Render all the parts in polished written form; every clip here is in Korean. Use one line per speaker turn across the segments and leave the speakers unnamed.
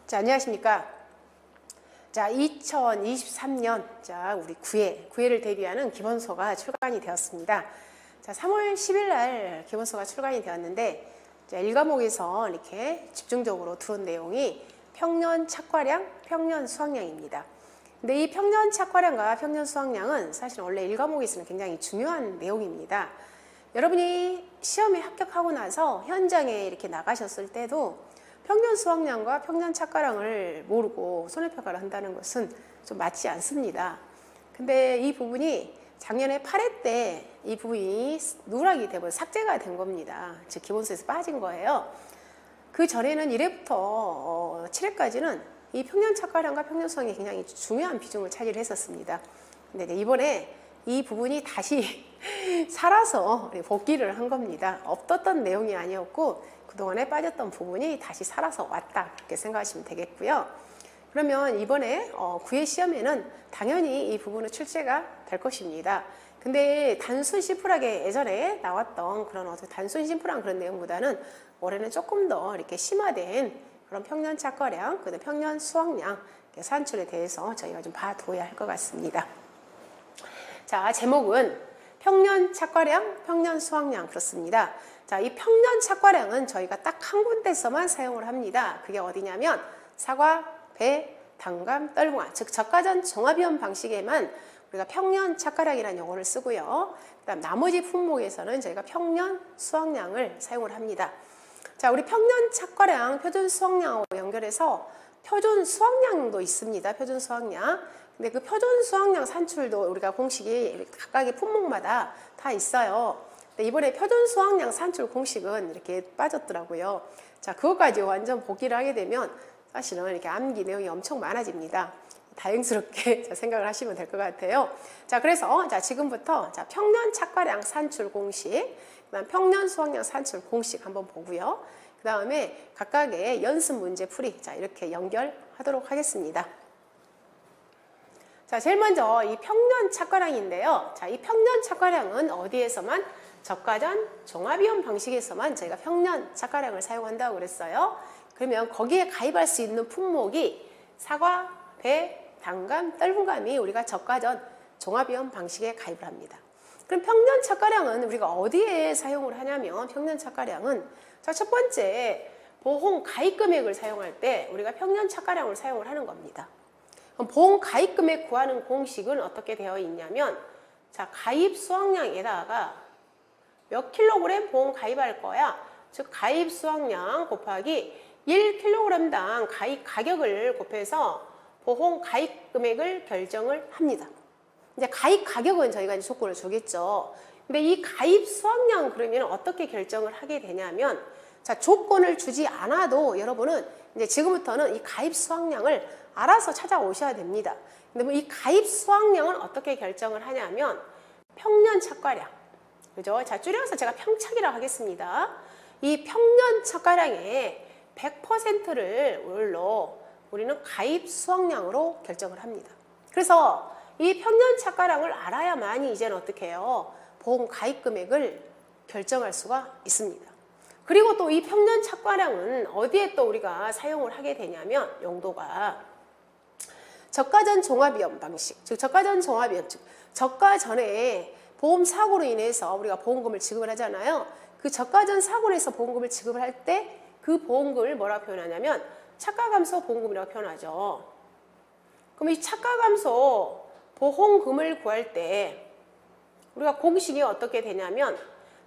자, 안녕하십니까. 자, 2023년, 우리 구회를 대비하는 기본서가 출간이 되었습니다. 자, 3월 10일 날 기본서가 출간이 되었는데, 자, 1과목에서 이렇게 집중적으로 들어온 내용이 평년 착과량, 평년 수학량입니다. 근데 이 평년 착과량과 평년 수학량은 사실 원래 1과목에서는 굉장히 중요한 내용입니다. 여러분이 시험에 합격하고 나서 현장에 이렇게 나가셨을 때도 평년 수학량과 평년 착과량을 모르고 손해평가를 한다는 것은 좀 맞지 않습니다. 근데 이 부분이 작년에 8회 때 이 부분이 누락이 되고 삭제가 된 겁니다. 즉 기본서에서 빠진 거예요. 그 전에는 1회부터 7회까지는 이 평년 착과량과 평년 수학량이 굉장히 중요한 비중을 차지를 했었습니다. 근데 이번에 이 부분이 다시 살아서 복귀를 한 겁니다. 없었던 내용이 아니었고 그동안에 빠졌던 부분이 다시 살아서 왔다, 이렇게 생각하시면 되겠고요. 그러면 이번에 구회 시험에는 당연히 이 부분은 출제가 될 것입니다. 근데 단순 심플하게 예전에 나왔던 그런 단순 심플한 그런 내용보다는 올해는 조금 더 이렇게 심화된 그런 평년 착과량, 그다음 평년 수학량 산출에 대해서 저희가 좀 봐둬야 할 것 같습니다. 자, 제목은 평년 착과량, 평년 수학량, 그렇습니다. 자, 이 평년 착과량은 저희가 딱 한 군데서만 사용을 합니다. 그게 어디냐면 사과, 배, 당감, 떨붕아, 즉 적과전 종합위험 방식에만 우리가 평년 착과량이라는 용어를 쓰고요. 그다음 나머지 품목에서는 저희가 평년 수학량을 사용을 합니다. 자, 우리 평년 착과량, 표준 수학량하고 연결해서 표준 수학량도 있습니다. 표준 수학량. 근데 그 표준 수학량 산출도 우리가 공식이 각각의 품목마다 다 있어요. 근데 이번에 표준 수학량 산출 공식은 이렇게 빠졌더라고요. 자, 그것까지 완전 복기를 하게 되면 사실은 이렇게 암기 내용이 엄청 많아집니다. 다행스럽게 생각을 하시면 될 것 같아요. 자, 그래서 지금부터 평년 착과량 산출 공식, 그다음 평년 수학량 산출 공식 한번 보고요. 그 다음에 각각의 연습 문제 풀이, 이렇게 연결하도록 하겠습니다. 자, 제일 먼저 이 평년 착과량인데요. 자, 이 평년 착과량은 어디에서만? 적과전 종합위험 방식에서만 저희가 평년 착과량을 사용한다고 그랬어요. 그러면 거기에 가입할 수 있는 품목이 사과, 배, 당감, 떨분감이 우리가 적과전 종합위험 방식에 가입을 합니다. 그럼 평년 착과량은 우리가 어디에 사용을 하냐면, 평년 착과량은 자, 첫 번째 보험 가입 금액을 사용할 때 우리가 평년 착과량을 사용을 하는 겁니다. 그럼 보험 가입 금액 구하는 공식은 어떻게 되어 있냐면, 자, 가입 수학량에다가 몇 킬로그램 보험 가입할 거야. 즉 가입 수학량 곱하기 1kg당 가입 가격을 곱해서 보험 가입 금액을 결정을 합니다. 이제 가입 가격은 저희가 이제 조건을 주겠죠. 근데 이 가입 수학량 그러면 어떻게 결정을 하게 되냐면, 자, 조건을 주지 않아도 여러분은 이제 지금부터는 이 가입 수학량을 알아서 찾아오셔야 됩니다. 근데 뭐 이 가입 수학량은 어떻게 결정을 하냐면, 평년 착과량, 그죠? 자, 줄여서 제가 평착이라고 하겠습니다. 이 평년 착과량의 100%를 우리는 가입 수학량으로 결정을 합니다. 그래서 이 평년 착과량을 알아야만이 이제는 어떻게 해요? 보험 가입 금액을 결정할 수가 있습니다. 그리고 또 이 평년 착과량은 어디에 또 우리가 사용을 하게 되냐면, 용도가 적과전 종합위험 방식, 즉 적과전 종합위험, 즉 적과전에 보험 사고로 인해서 우리가 보험금을 지급을 하잖아요. 그 적과전 사고로 해서 보험금을 지급을 할 때 그 보험금을 뭐라고 표현하냐면 착과감소 보험금이라고 표현하죠. 그럼 이 착과감소 보험금을 구할 때 우리가 공식이 어떻게 되냐면,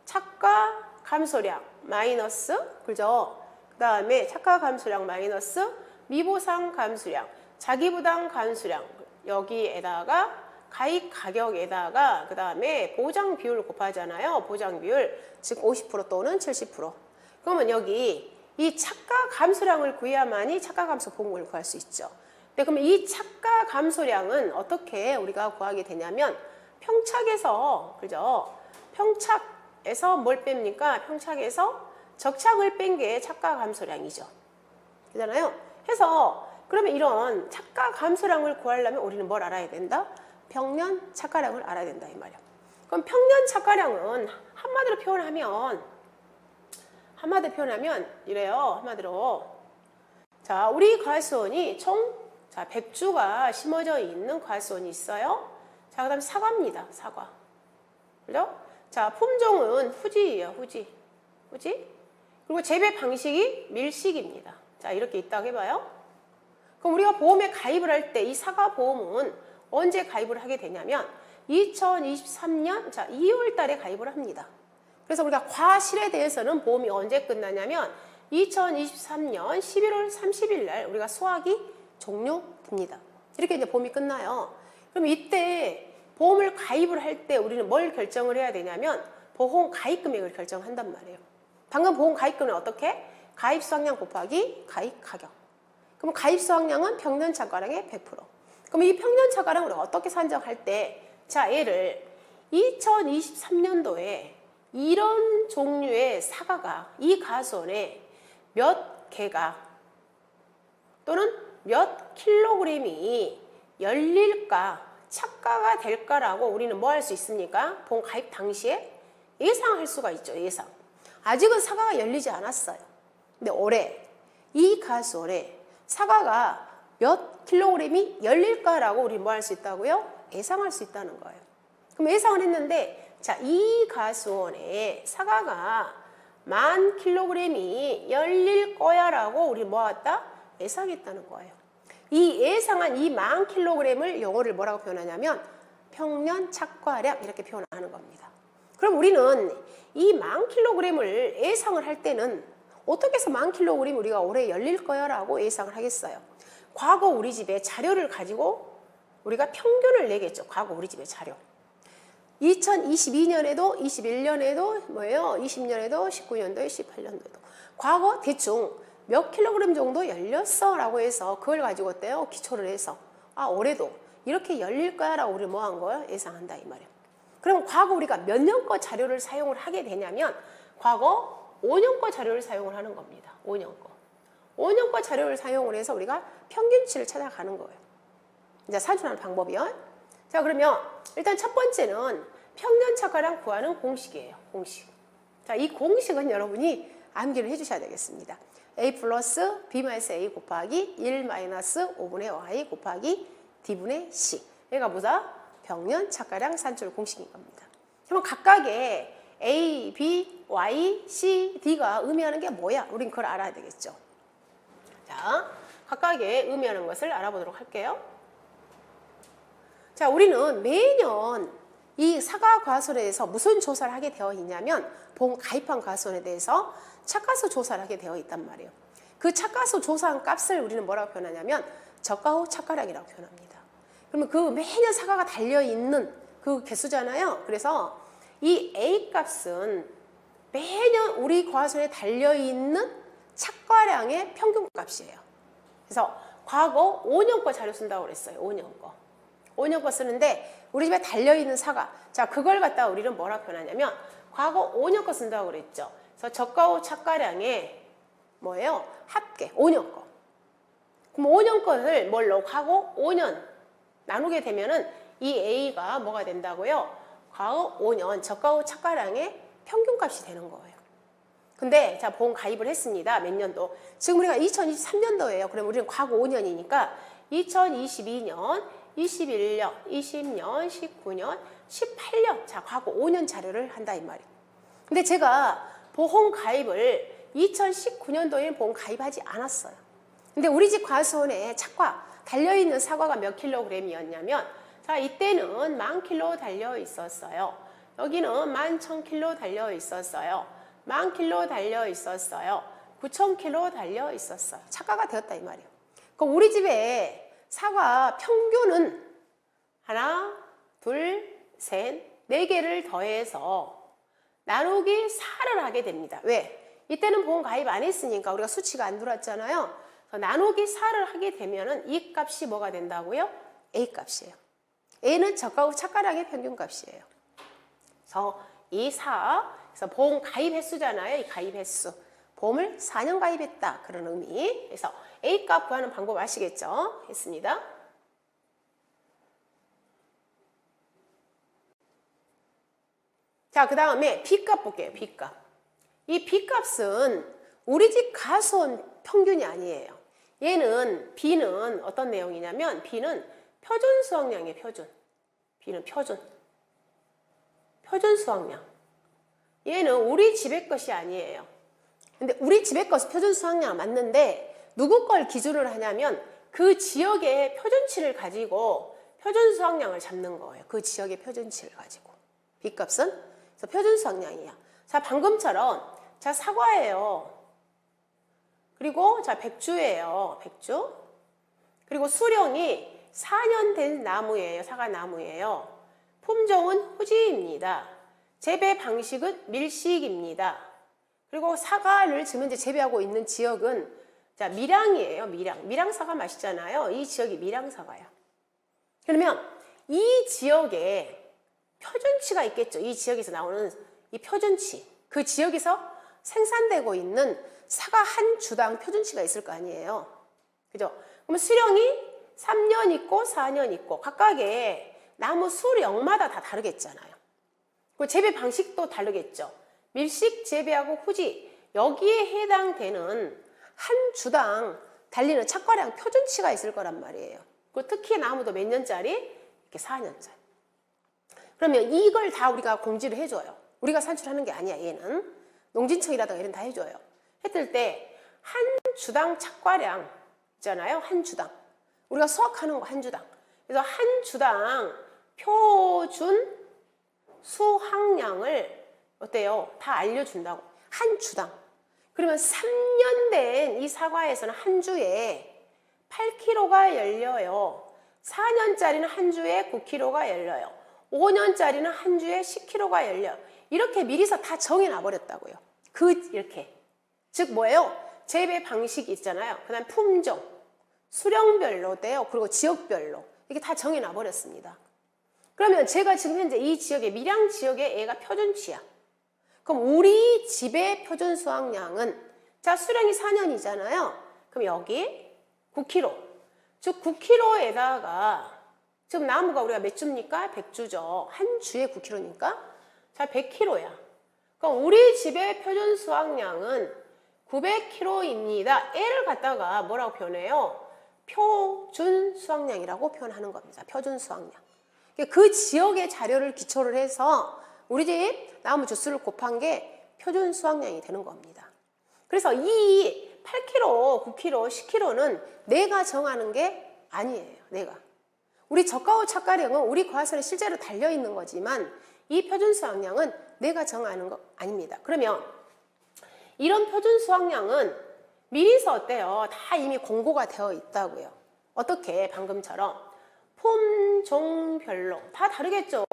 착과감소량 마이너스, 그죠? 그 다음에 착과감소량 마이너스 미보상 감수량, 자기부담 감수량, 여기에다가 가입 가격에다가 그 다음에 보장 비율을 곱하잖아요. 보장 비율, 즉 50% 또는 70%. 그러면 여기 이 착과 감소량을 구해야만이 착과 감소 보험금을 구할 수 있죠. 네, 그러면 이 착과 감소량은 어떻게 우리가 구하게 되냐면, 평착에서, 그죠? 평착에서 뭘 뺍니까? 평착에서 적착을 뺀 게 착과 감소량이죠. 그잖아요. 해서 그러면 이런 착과 감소량을 구하려면 우리는 뭘 알아야 된다? 평년 착과량을 알아야 된다, 이 말이야. 그럼 평년 착과량은 한마디로 표현하면 이래요. 한마디로 자, 우리 과수원이 총 100주가 심어져 있는 과수원이 있어요. 자, 그다음 사과입니다. 사과. 그죠? 자, 품종은 후지예요. 후지. 그리고 재배 방식이 밀식입니다. 자, 이렇게 있다고 해봐요. 그럼 우리가 보험에 가입을 할 때 이 사과 보험은 언제 가입을 하게 되냐면 2023년 2월 달에 가입을 합니다. 그래서 우리가 과실에 대해서는 보험이 언제 끝나냐면 2023년 11월 30일 날 우리가 수확이 종료됩니다. 이렇게 이제 보험이 끝나요. 그럼 이때 보험을 가입을 할 때 우리는 뭘 결정을 해야 되냐면 보험 가입 금액을 결정한단 말이에요. 방금 보험 가입 금액은 어떻게? 가입 수확량 곱하기 가입 가격. 그럼 가입 수확량은 평년 착과량의 100%. 그럼 이 평년 착과량을 우리가 어떻게 산정할 때, 자, 얘를 2023년도에 이런 종류의 사과가 이 과수원에 몇 개가 또는 몇 킬로그램이 열릴까, 착과가 될까라고 우리는 뭐 할 수 있습니까? 보험 가입 당시에 예상할 수가 있죠. 예상. 아직은 사과가 열리지 않았어요. 근데 올해 이 과수원에 사과가 몇 킬로그램이 열릴까라고 우리 뭐 할 수 있다고요? 예상할 수 있다는 거예요. 그럼 예상을 했는데, 자, 이 과수원에 사과가 10,000킬로그램이 열릴 거야라고 우리 뭐 했다? 예상했다는 거예요. 이 예상한 이 10,000킬로그램을 영어를 뭐라고 표현하냐면 평년 착과량 이렇게 표현하는 겁니다. 그럼 우리는 이 10,000킬로그램을 예상을 할 때는 어떻게 해서 10,000킬로그램이 우리가 올해 열릴 거야라고 예상을 하겠어요? 과거 우리 집에 자료를 가지고 우리가 평균을 내겠죠. 과거 우리 집의 자료. 2022년에도 21년에도 뭐예요? 20년에도 19년도에 18년도에도 과거 대충 몇 킬로그램 정도 열렸어 라고 해서 그걸 가지고 어때요? 기초를 해서 올해도 이렇게 열릴 거야 라고 우리 뭐 한 거예요? 예상한다 이 말이에요. 그럼 과거 우리가 몇 년 거 자료를 사용을 하게 되냐면 과거 5년 거 자료를 사용을 하는 겁니다. 5년 거. 5년 거 자료를 사용을 해서 우리가 평균치를 찾아가는 거예요. 이제 산출하는 방법이요. 자, 그러면 일단 첫 번째는 평년 착과량 구하는 공식이에요. 공식. 자, 이 공식은 여러분이 암기를 해주셔야 되겠습니다. A 플러스 B 마이너스 A 곱하기 1 마이너스 5분의 Y 곱하기 D분의 C. 얘가 뭐다? 평년 착과량 산출 공식인 겁니다. 그럼 각각의 A, B, Y, C, D가 의미하는 게 뭐야? 우린 그걸 알아야 되겠죠. 자, 각각의 의미하는 것을 알아보도록 할게요. 자, 우리는 매년 이 사과 과수원에 대해서 무슨 조사를 하게 되어 있냐면 보험 가입한 과수원에 대해서 착과수 조사를 하게 되어 있단 말이에요. 그 착과수 조사한 값을 우리는 뭐라고 표현하냐면 저가 후 착과량이라고 표현합니다. 그러면 그 매년 사과가 달려있는 그 개수잖아요. 그래서 이 A 값은 매년 우리 과수원에 달려있는 착과량의 평균 값이에요. 그래서 과거 5년 거 자료 쓴다고 그랬어요. 5년 거. 5년 거 쓰는데 우리 집에 달려있는 사과. 자, 그걸 갖다가 우리는 뭐라 표현하냐면 과거 5년 거 쓴다고 그랬죠. 그래서 저가 후 착과량의 뭐예요? 합계. 5년 거. 그럼 5년 거를 뭘로? 과거 5년 나누게 되면은 이 A가 뭐가 된다고요? 과거 5년 저가 후 착과량의 평균값이 되는 거예요. 근데 자, 보험 가입을 했습니다. 몇 년도? 지금 우리가 2023년도예요. 그럼 우리는 과거 5년이니까 2022년, 21년, 20년, 19년, 18년. 자, 과거 5년 자료를 한다 이 말이에요. 근데 제가 보험 가입을 2019년도에 보험 가입하지 않았어요. 근데 우리 집 과수원에 착과 달려있는 사과가 몇 킬로그램이었냐면 자, 이때는 10,000킬로 달려 있었어요. 여기는 11,000킬로 달려 있었어요. 10,000킬로 달려 있었어요. 9,000킬로 달려 있었어요. 착과가 되었다 이 말이에요. 그럼 우리 집에 사과 평균은 하나, 둘, 셋, 네 개를 더해서 나누기 4를 하게 됩니다. 왜? 이때는 보험 가입 안 했으니까 우리가 수치가 안 들어왔잖아요. 나누기 4를 하게 되면은 이 값이 뭐가 된다고요? A 값이에요. A는 저가 후 착과량의 평균 값이에요. 그래서 이 4, 그래서 보험 가입 횟수잖아요. 이 가입 횟수. 보험을 4년 가입했다. 그런 의미. 그래서 A 값 구하는 방법 아시겠죠? 했습니다. 자, 그 다음에 B 값 볼게요. B 값. 이 B 값은 우리 집 과수원 평균이 아니에요. 얘는 B는 어떤 내용이냐면 B는 표준 수확량이에요. 표준. B는 표준 수확량. 얘는 우리 집의 것이 아니에요. 근데 우리 집의 것은 표준 수확량 맞는데 누구 걸 기준으로 하냐면 그 지역의 표준치를 가지고 표준 수확량을 잡는 거예요. 그 지역의 표준치를 가지고. B값은 그래서 표준 수확량이야. 자, 방금처럼 자, 사과예요. 그리고 자, 백주예요. 백주. 그리고 수령이 4년 된 나무예요. 사과나무예요. 품종은 후지입니다. 재배 방식은 밀식입니다. 그리고 사과를 지금 이제 재배하고 있는 지역은 자, 밀양이에요. 밀양 사과 맛있잖아요. 이 지역이 밀양 사과야. 그러면 이 지역에 표준치가 있겠죠. 이 지역에서 나오는 이 표준치. 그 지역에서 생산되고 있는 사과 한 주당 표준치가 있을 거 아니에요. 그죠? 그러면 수령이 3년 있고 4년 있고 각각의 나무 수령마다 다 다르겠잖아요. 그리고 재배 방식도 다르겠죠. 밀식 재배하고 후지 여기에 해당되는 한 주당 달리는 착과량 표준치가 있을 거란 말이에요. 그리고 특히 나무도 몇 년짜리? 이렇게 4년짜리. 그러면 이걸 다 우리가 공지를 해줘요. 우리가 산출하는 게 아니야. 얘는 농진청이라든가 이런 다 해줘요. 했을 때 한 주당 착과량 있잖아요. 한 주당. 우리가 수확하는 거 한 주당. 그래서 한 주당 표준 수확량을 어때요? 다 알려준다고. 한 주당. 그러면 3년 된 이 사과에서는 한 주에 8kg가 열려요. 4년짜리는 한 주에 9kg가 열려요. 5년짜리는 한 주에 10kg가 열려요. 이렇게 미리서 다 정해놔 버렸다고요. 이렇게. 즉 뭐예요? 재배 방식이 있잖아요. 그 다음 품종, 수령별로 돼요. 그리고 지역별로. 이렇게 다 정해놔 버렸습니다. 그러면 제가 지금 현재 이 지역에 밀양 지역의 애가 표준치야. 그럼 우리 집의 표준 수확량은 자, 수령이 4년이잖아요. 그럼 여기 9kg. 즉 9kg에다가 지금 나무가 우리가 몇 주입니까? 100주죠. 한 주에 9kg니까 자, 100kg야. 그럼 우리 집의 표준 수확량은 900kg입니다. 애를 갖다가 뭐라고 표현해요? 표준 수확량이라고 표현하는 겁니다. 표준 수확량. 그 지역의 자료를 기초로 해서 우리 집 나무 주수를 곱한 게 표준 수확량이 되는 겁니다. 그래서 이 8kg, 9kg, 10kg는 내가 정하는 게 아니에요. 내가. 우리 저가호 착과량은 우리 과서에 실제로 달려있는 거지만 이 표준 수확량은 내가 정하는 거 아닙니다. 그러면 이런 표준 수확량은 미리서 어때요? 다 이미 공고가 되어 있다고요. 어떻게? 방금처럼 품종별로 다 다르겠죠.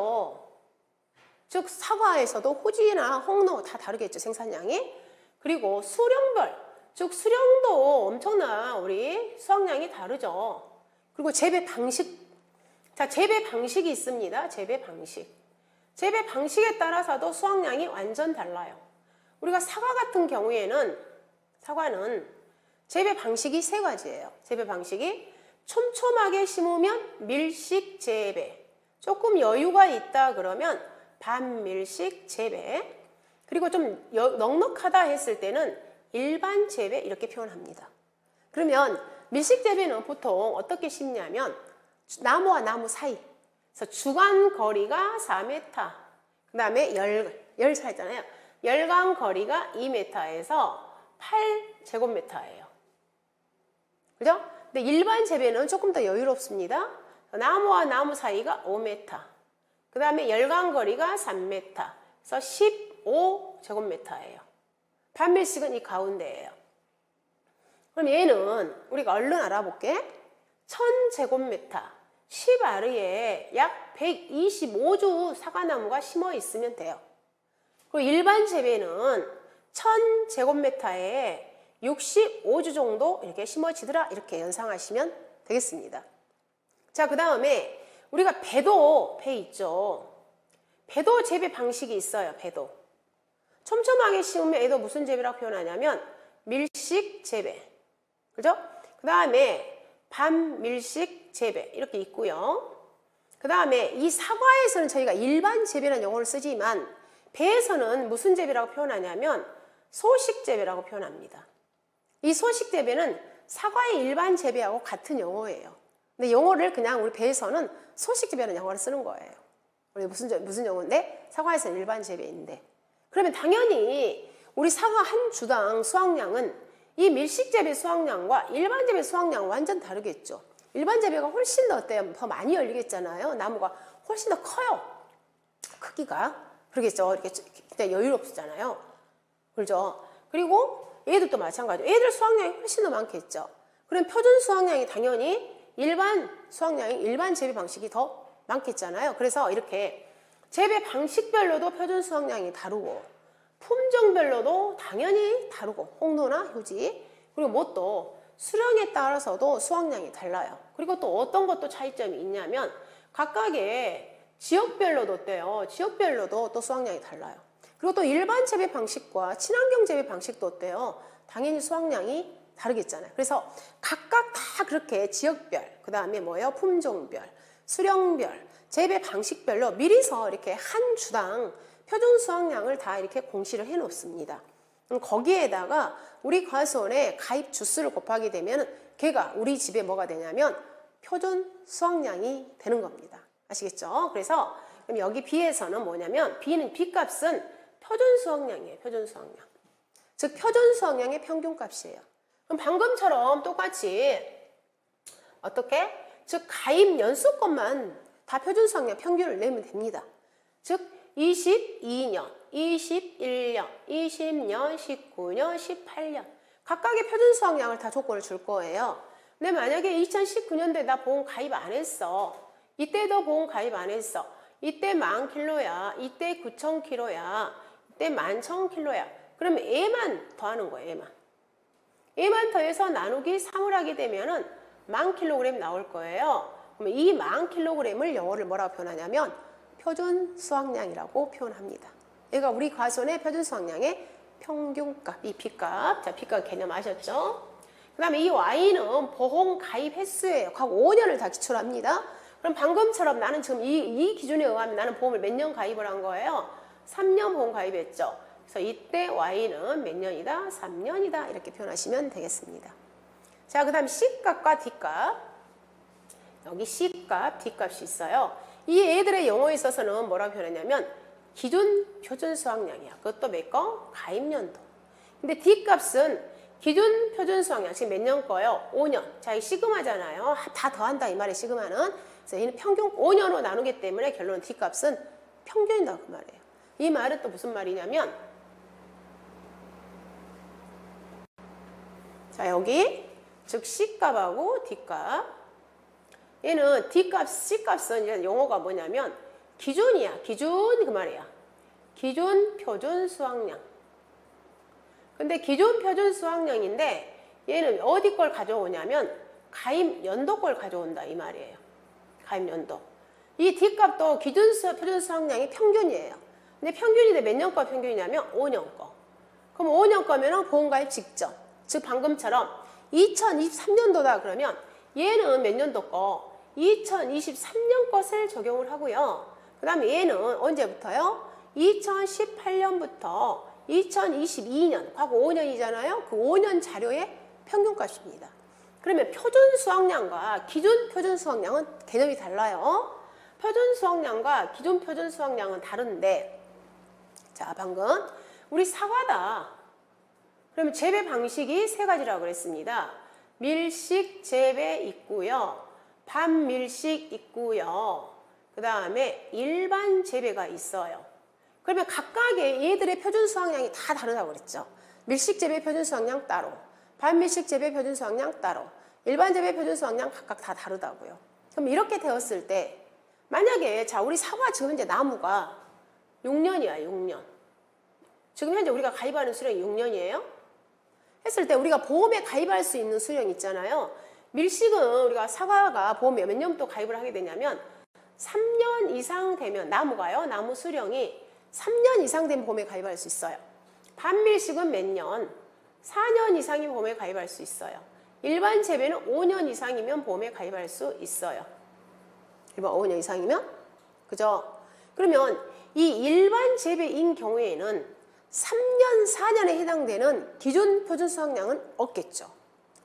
즉 사과에서도 후지나 홍로 다 다르겠죠. 생산량이. 그리고 수령별, 즉 수령도 엄청난 우리 수확량이 다르죠. 그리고 재배 방식. 자, 재배 방식이 있습니다. 재배 방식. 재배 방식에 따라서도 수확량이 완전 달라요. 우리가 사과 같은 경우에는 사과는 재배 방식이 세 가지예요. 재배 방식이 촘촘하게 심으면 밀식 재배, 조금 여유가 있다 그러면 반밀식 재배, 그리고 좀 넉넉하다 했을 때는 일반 재배 이렇게 표현합니다. 그러면 밀식 재배는 보통 어떻게 심냐면 나무와 나무 사이, 그래서 주간 거리가 4m, 그 다음에 열 차있잖아요. 열간 거리가 2m에서 8제곱미터예요. 그죠? 근데 일반 재배는 조금 더 여유롭습니다. 나무와 나무 사이가 5m, 그 다음에 열간 거리가 3m, 그래서 15제곱미터예요. 반밀식은 이 가운데예요. 그럼 얘는 우리가 얼른 알아볼게. 1000제곱미터 10아르에 약 125주 사과나무가 심어 있으면 돼요. 그리고 일반 재배는 1000제곱미터에 65주 정도 이렇게 심어지더라, 이렇게 연상하시면 되겠습니다. 자, 그 다음에 우리가 배 있죠. 배도 재배 방식이 있어요. 배도 촘촘하게 심으면 얘도 무슨 재배라고 표현하냐면 밀식 재배, 그죠? 그 다음에 반밀식 재배 이렇게 있고요. 그 다음에 이 사과에서는 저희가 일반 재배라는 용어를 쓰지만 배에서는 무슨 재배라고 표현하냐면 소식 재배라고 표현합니다. 이 소식 재배는 사과의 일반 재배하고 같은 용어예요. 근데 용어를 그냥 우리 배에서는 소식 재배하는 용어를 쓰는 거예요. 우리 무슨 용어인데? 사과에서는 일반 재배인데. 그러면 당연히 우리 사과 한 주당 수확량은 이 밀식 재배 수확량과 일반 재배 수확량은 완전 다르겠죠. 일반 재배가 훨씬 더 어때요? 더 많이 열리겠잖아요. 나무가 훨씬 더 커요. 크기가. 그러겠죠. 이렇게 여유롭잖아요. 그렇죠? 그리고 얘들도 마찬가지로 얘들 수확량이 훨씬 더 많겠죠. 그럼 표준 수확량이 당연히 일반 재배 방식이 더 많겠잖아요. 그래서 이렇게 재배 방식별로도 표준 수확량이 다르고 품종별로도 당연히 다르고 홍로나 효지 그리고 뭣도 수령에 따라서도 수확량이 달라요. 그리고 또 어떤 것도 차이점이 있냐면 각각의 지역별로도 어때요? 지역별로도 또 수확량이 달라요. 그리고 또 일반 재배 방식과 친환경 재배 방식도 어때요? 당연히 수확량이 다르겠잖아요. 그래서 각각 다 그렇게 지역별, 그 다음에 뭐예요? 품종별, 수령별, 재배 방식별로 미리서 이렇게 한 주당 표준 수확량을 다 이렇게 공시를 해 놓습니다. 거기에다가 우리 과수원에 가입 주수를 곱하게 되면 걔가 우리 집에 뭐가 되냐면 표준 수확량이 되는 겁니다. 아시겠죠? 그래서 그럼 여기 B에서는 뭐냐면 B는 B값은 표준 수확량이에요. 표준 수확량. 즉 표준 수확량의 평균값이에요. 그럼 방금처럼 똑같이 어떻게? 즉 가입 연수건만 다 표준 수확량 평균을 내면 됩니다. 즉 22년, 21년, 20년, 19년, 18년 각각의 표준 수확량을 다 조건을 줄 거예요. 근데 만약에 2019년도에 나 보험 가입 안 했어. 이때도 보험 가입 안 했어. 이때 10,000kg야. 이때 9,000kg야. 이때 11,000kg야. 그러면 얘만 더하는 거예요. 얘만. 얘만 더해서 나누기 3을 하게 되면은 10,000kg 나올 거예요. 그러면 이 10,000kg을 영어를 뭐라고 표현하냐면 표준 수확량이라고 표현합니다. 얘가 우리 과수원의 표준 수확량의 평균값, 이 B값. 자, B값 개념 아셨죠? 그 다음에 이 Y는 보험 가입 횟수예요. 각 5년을 다 기출합니다. 그럼 방금처럼 나는 지금 이 기준에 의하면 나는 보험을 몇 년 가입을 한 거예요? 3년 보험 가입했죠. 그래서 이때 Y는 몇 년이다? 3년이다. 이렇게 표현하시면 되겠습니다. 자, 그 다음 C값과 D값. 여기 C값, D값이 있어요. 이 애들의 영어에 있어서는 뭐라고 표현했냐면 기준 표준 수확량이야. 그것도 몇 거? 가입년도. 근데 D값은 기준 표준 수확량, 지금 몇 년 거요? 5년. 자, 이 시그마잖아요. 다 더한다 이 말이에요, 시그마는. 그래서 얘는 평균 5년으로 나누기 때문에 결론은 D값은 평균이다 그 말이에요. 이 말은 또 무슨 말이냐면 자, 여기 즉 C값하고 D값. 얘는 D값, C값은 이제 용어가 뭐냐면 기준이야. 기준 그 말이야. 기준 표준 수확량. 근데 기존 표준 수확량인데 얘는 어디 걸 가져오냐면 가입 연도 걸 가져온다 이 말이에요. 가입 연도. 이 D값도 기준 표준 수확량이 평균이에요. 근데 평균인데 몇 년 거 평균이냐면 5년 거. 그럼 5년 거면은 보험 가입 직전. 즉 방금처럼 2023년도다 그러면 얘는 몇 년도 거? 2023년 것을 적용을 하고요. 그 다음에 얘는 언제부터요? 2018년부터 2022년, 과거 5년이잖아요. 그 5년 자료의 평균값입니다. 그러면 표준 수확량과 기준 표준 수확량은 개념이 달라요. 표준 수확량과 기준 표준 수확량은 다른데, 자, 방금 우리 사과다. 그러면 재배 방식이 세 가지라고 그랬습니다. 밀식 재배 있고요. 반밀식 있고요. 그 다음에 일반 재배가 있어요. 그러면 각각의 얘들의 표준 수확량이 다 다르다고 그랬죠. 밀식 재배 표준 수확량 따로, 반밀식 재배 표준 수확량 따로, 일반 재배 표준 수확량 각각 다 다르다고요. 그럼 이렇게 되었을 때 만약에 자 우리 사과 지금 현재 나무가 6년이야. 6년. 지금 현재 우리가 가입하는 수령이 6년이에요. 했을 때 우리가 보험에 가입할 수 있는 수령 있잖아요. 밀식은 우리가 사과가 보험에 몇 년부터 가입을 하게 되냐면 3년 이상 되면 나무가요. 나무 수령이 3년 이상 된 보험에 가입할 수 있어요. 반밀식은 몇 년? 4년 이상인 보험에 가입할 수 있어요. 일반 재배는 5년 이상이면 보험에 가입할 수 있어요. 일반 5년 이상이면? 그죠? 그러면 이 일반 재배인 경우에는 3년, 4년에 해당되는 기준 표준 수확량은 없겠죠.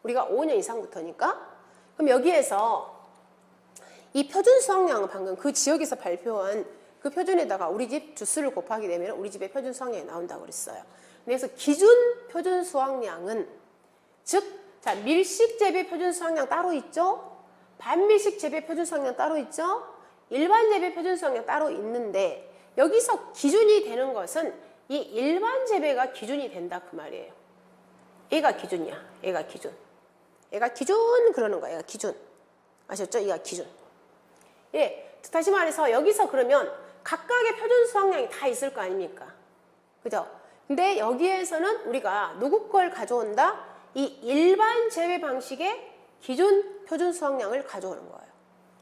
우리가 5년 이상부터니까. 그럼 여기에서 이 표준 수확량은 방금 그 지역에서 발표한 그 표준에다가 우리 집 주수를 곱하게 되면 우리 집의 표준 수확량이 나온다고 그랬어요. 그래서 기준 표준 수확량은 즉, 자, 밀식 재배 표준 수확량 따로 있죠? 반밀식 재배 표준 수확량 따로 있죠? 일반 재배 표준 수확량 따로 있는데 여기서 기준이 되는 것은 이 일반 재배가 기준이 된다 그 말이에요. 얘가 기준이야. 얘가 기준. 얘가 기준 그러는 거야. 얘가 기준. 아셨죠? 얘가 기준. 예, 다시 말해서 여기서 그러면 각각의 표준 수확량이 다 있을 거 아닙니까? 그죠? 근데 여기에서는 우리가 누구 걸 가져온다? 이 일반 재배 방식의 기준 표준 수확량을 가져오는 거예요.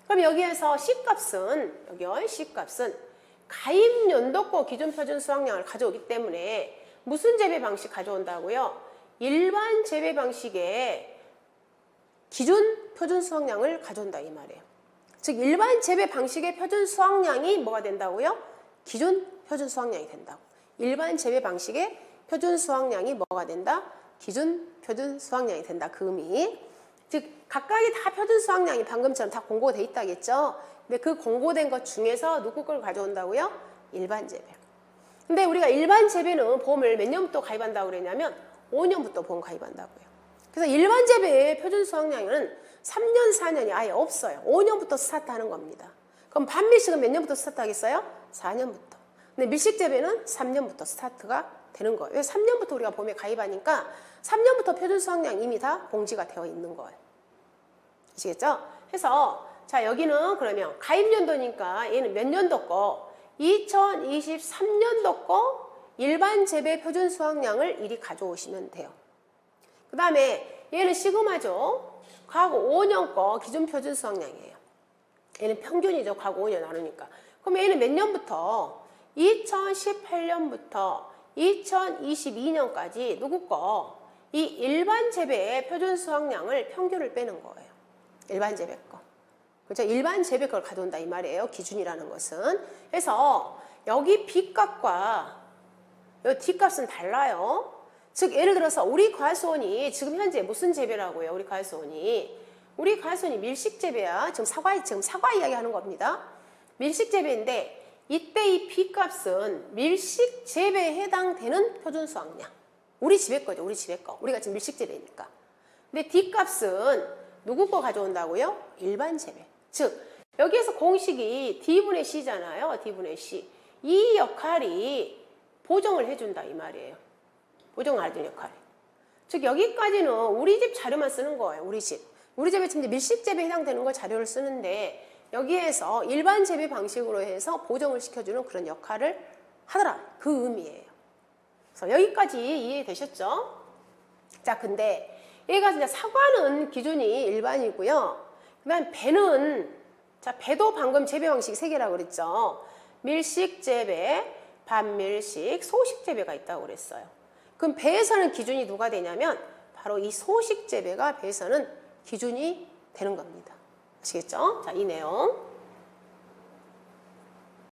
그럼 여기에서 C값은, 여기요, C값은 가입 연도거 기준 표준 수확량을 가져오기 때문에 무슨 재배 방식 가져온다고요? 일반 재배 방식의 기준 표준 수확량을 가져온다 이 말이에요. 즉 일반 재배 방식의 표준 수확량이 뭐가 된다고요? 기준 표준 수확량이 된다고. 일반 재배 방식의 표준 수확량이 뭐가 된다? 기준 표준 수확량이 된다. 그 의미. 즉 각각이 다 표준 수확량이 방금처럼 다 공고돼 있다겠죠. 근데 그 공고된 것 중에서 누구 걸 가져온다고요? 일반 재배. 근데 우리가 일반 재배는 보험을 몇 년부터 가입한다고 그랬냐면 5년부터 보험 가입한다고요. 그래서 일반 재배의 표준 수확량은 3년, 4년이 아예 없어요. 5년부터 스타트하는 겁니다. 그럼 반밀식은 몇 년부터 스타트하겠어요? 4년부터. 근데 밀식 재배는 3년부터 스타트가 되는 거예요. 왜 3년부터 우리가 보험에 가입하니까 3년부터 표준 수확량 이미 다 공지가 되어 있는 거예요. 아시겠죠? 그래서 자 여기는 그러면 가입 연도니까 얘는 몇 년도 거? 2023년도 거 일반 재배 표준 수확량을 이리 가져오시면 돼요. 그 다음에 얘는 시그마죠. 과거 5년 거 기준 표준 수확량이에요. 얘는 평균이죠. 과거 5년 나누니까. 그럼 얘는 몇 년부터? 2018년부터 2022년까지 누구 거? 이 일반 재배의 표준 수확량을 평균을 빼는 거예요. 일반 재배 거. 그렇죠? 일반 재배 걸 가져온다 이 말이에요. 기준이라는 것은. 그래서 여기 B값과 이 D값은 달라요. 즉 예를 들어서 우리 과수원이 지금 현재 무슨 재배라고요? 우리 과수원이 밀식 재배야. 지금 사과 이야기 하는 겁니다. 밀식 재배인데 이때 이 B값은 밀식 재배에 해당되는 표준 수확량. 우리 집의 거죠. 우리 집의 거. 우리가 지금 밀식 재배니까. 근데 D값은 누구 거 가져온다고요? 일반 재배. 즉 여기에서 공식이 D분의 C잖아요. D분의 C. 이 역할이 보정을 해준다 이 말이에요. 보정을 해주는 역할. 즉 여기까지는 우리 집 자료만 쓰는 거예요. 우리 집. 우리 집에 지금 밀식 재배에 해당되는 거 자료를 쓰는데 여기에서 일반 재배 방식으로 해서 보정을 시켜주는 그런 역할을 하더라. 그 의미예요. 그래서 여기까지 이해되셨죠? 자, 근데 얘가 진짜 사과는 기준이 일반이고요. 그 다음 배는, 자, 배도 방금 재배 방식 3개라고 그랬죠. 밀식 재배, 반밀식, 소식 재배가 있다고 그랬어요. 그럼 배에서는 기준이 누가 되냐면 바로 이 소식 재배가 배에서는 기준이 되는 겁니다. 아시겠죠? 자, 이 내용.